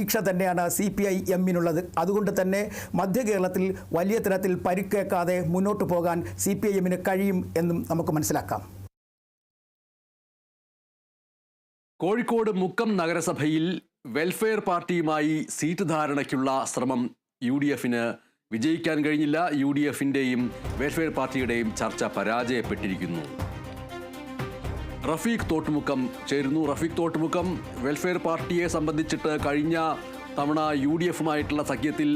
പ്രതീക്ഷ തന്നെയാണ് CPI-എമ്മിനുള്ളത്. അതുകൊണ്ട് തന്നെ മധ്യ കേരളത്തിൽ വലിയ തരത്തിൽ പരിക്കേക്കാതെ മുന്നോട്ട് പോകാൻ CPI-എമ്മിന് കഴിയും എന്നും നമുക്ക് മനസ്സിലാക്കാം. കോഴിക്കോട് മുക്കം നഗരസഭയിൽ വെൽഫെയർ പാർട്ടിയുമായി സീറ്റ് ധാരണയ്ക്കുള്ള ശ്രമം UDF-ന് വിജയിക്കാൻ കഴിഞ്ഞില്ല. UDF-ന്റെയും വെൽഫെയർ പാർട്ടിയുടെയും ചർച്ച പരാജയപ്പെട്ടിരിക്കുന്നു. റഫീഖ് തോട്ടുമുക്കം ചേരുന്നു. റഫീഖ് തോട്ടുമുക്കം, വെൽഫെയർ പാർട്ടിയെ സംബന്ധിച്ചിട്ട് കഴിഞ്ഞ തവണ UDF-ഉമായിട്ടുള്ള സഖ്യത്തിൽ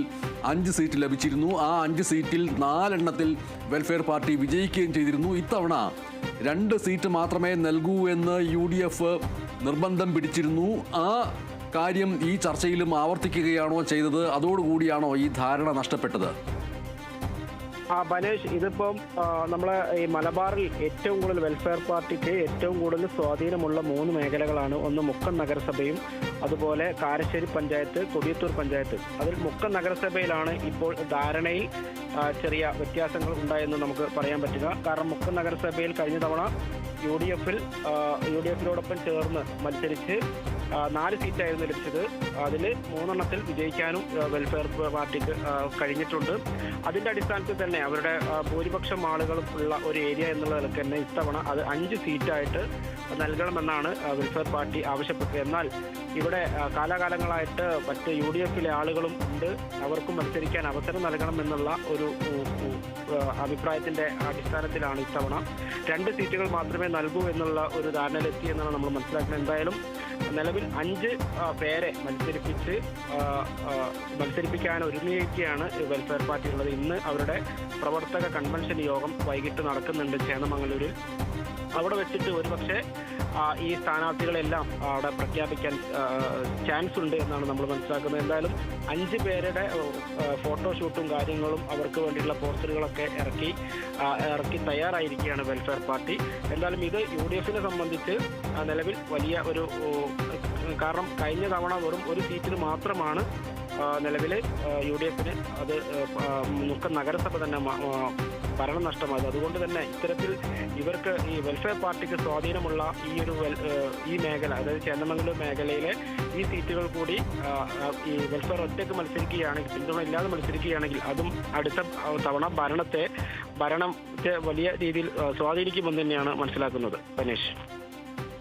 5 സീറ്റ് ലഭിച്ചിരുന്നു. ആ 5 സീറ്റിൽ 4 എണ്ണത്തിൽ വെൽഫെയർ പാർട്ടി വിജയിക്കുകയും ചെയ്തിരുന്നു. ഇത്തവണ 2 സീറ്റ് മാത്രമേ നൽകൂ എന്ന് UDF നിർബന്ധം പിടിച്ചിരുന്നു. ആ കാര്യം ഈ ചർച്ചയിലും ആവർത്തിക്കുകയാണോ ചെയ്തത്? അതോടുകൂടിയാണോ ഈ ധാരണ നഷ്ടപ്പെട്ടത്? ബനേഷ്, ഇതിപ്പം നമ്മളെ ഈ മലബാറിൽ ഏറ്റവും കൂടുതൽ വെൽഫെയർ പാർട്ടിക്ക് ഏറ്റവും കൂടുതൽ സ്വാധീനമുള്ള 3 മേഖലകളാണ്. ഒന്ന് മുക്കം നഗരസഭയും അതുപോലെ കാരശ്ശേരി പഞ്ചായത്ത്, കൊടിയത്തൂർ പഞ്ചായത്ത്. അതിൽ മുക്കം നഗരസഭയിലാണ് ഇപ്പോൾ ധാരണയിൽ ചെറിയ വ്യത്യാസങ്ങൾ ഉണ്ടായെന്ന് നമുക്ക് പറയാൻ പറ്റുക. കാരണം മുക്കം നഗരസഭയിൽ കഴിഞ്ഞ തവണ യുഡിഎഫിനോടൊപ്പം ചേർന്ന് മത്സരിച്ച് 4 സീറ്റായിരുന്നു ലഭിച്ചത്. അതിൽ 3 എണ്ണത്തിൽ വിജയിക്കാനും വെൽഫെയർ പാർട്ടിക്ക് കഴിഞ്ഞിട്ടുണ്ട്. അതിൻ്റെ അടിസ്ഥാനത്തിൽ തന്നെ അവരുടെ ഭൂരിപക്ഷം ആളുകളും ഉള്ള ഒരു ഏരിയ എന്നുള്ള നിലയ്ക്ക് തന്നെ ഇത്തവണ അത് 5 സീറ്റായിട്ട് നൽകണമെന്നാണ് വെൽഫെയർ പാർട്ടി ആവശ്യപ്പെട്ടത്. എന്നാൽ ഇവിടെ കാലാകാലങ്ങളായിട്ട് മറ്റ് UDF-ലെ ആളുകളും ഉണ്ട്, അവർക്കും മത്സരിക്കാൻ അവസരം നൽകണമെന്നുള്ള ഒരു അഭിപ്രായത്തിൻ്റെ അടിസ്ഥാനത്തിലാണ് ഇത്തവണ 2 സീറ്റുകൾ മാത്രമേ നൽകൂ എന്നുള്ള ഒരു ധാരണയിലെത്തി എന്നാണ് നമ്മൾ മനസ്സിലാക്കുന്നത്. എന്തായാലും നിലവിൽ 5 പേരെ മത്സരിപ്പിക്കാൻ ഒരുങ്ങിയിരിക്കുകയാണ് വെൽഫെയർ പാർട്ടി ഉള്ളത്. ഇന്ന് അവരുടെ പ്രവർത്തക കൺവെൻഷൻ യോഗം വൈകിട്ട് നടക്കുന്നുണ്ട് ചേന്നമംഗലൂരിൽ. അവിടെ വെച്ചിട്ട് ഒരുപക്ഷെ ഈ സ്ഥാനാർത്ഥികളെല്ലാം അവിടെ പ്രഖ്യാപിക്കാൻ ചാൻസ് ഉണ്ട് എന്നാണ് നമ്മൾ മനസ്സിലാക്കുന്നത്. എന്തായാലും 5 പേരുടെ ഫോട്ടോഷൂട്ടും കാര്യങ്ങളും അവർക്ക് വേണ്ടിയിട്ടുള്ള പോസ്റ്ററുകളൊക്കെ ഇറക്കി തയ്യാറായിരിക്കുകയാണ് വെൽഫെയർ പാർട്ടി. എന്തായാലും ഇത് UDF-നെ സംബന്ധിച്ച് നിലവിൽ വലിയ ഒരു കാരണം കഴിഞ്ഞ തവണ വെറും 1 സീറ്റിന് മാത്രമാണ് നിലവിൽ UDF-ന് അത് മുക്കം നഗരസഭ തന്നെ ഭരണം നഷ്ടമായത്. അതുകൊണ്ട് തന്നെ ഇത്തരത്തിൽ ഇവർക്ക് ഈ വെൽഫെയർ പാർട്ടിക്ക് സ്വാധീനമുള്ള ഈ മേഖല, അതായത് ചേന്നമംഗലൂർ മേഖലയിലെ ഈ സീറ്റുകൾ കൂടി ഈ വെൽഫെയർ ഒറ്റയ്ക്ക് മത്സരിക്കുകയാണെങ്കിൽ, പിന്തുണ ഇല്ലാതെ മത്സരിക്കുകയാണെങ്കിൽ അതും അടുത്ത തവണ ഭരണത്തെ വലിയ രീതിയിൽ സ്വാധീനിക്കുമെന്ന് തന്നെയാണ് മനസ്സിലാക്കുന്നത്. ബനേഷ്,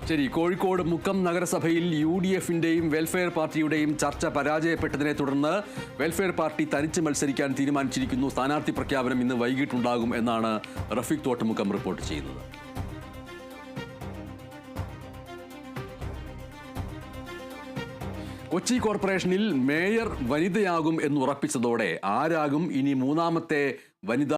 ശരി. കോഴിക്കോട് മുക്കം നഗരസഭയിൽ UDF-ന്റെയും വെൽഫെയർ പാർട്ടിയുടെയും ചർച്ച പരാജയപ്പെട്ടതിനെ തുടർന്ന് വെൽഫെയർ പാർട്ടി തനിച്ച് മത്സരിക്കാൻ തീരുമാനിച്ചിരിക്കുന്നു. സ്ഥാനാർത്ഥി പ്രഖ്യാപനം ഇന്ന് വൈകിട്ടുണ്ടാകും എന്നാണ് റഫീഖ് തോട്ടുമുക്കം റിപ്പോർട്ട് ചെയ്യുന്നത്. കൊച്ചി കോർപ്പറേഷനിൽ മേയർ വനിതയാകും എന്നുറപ്പിച്ചതോടെ ആരാകും ഇനി 3ാമത്തെ വനിത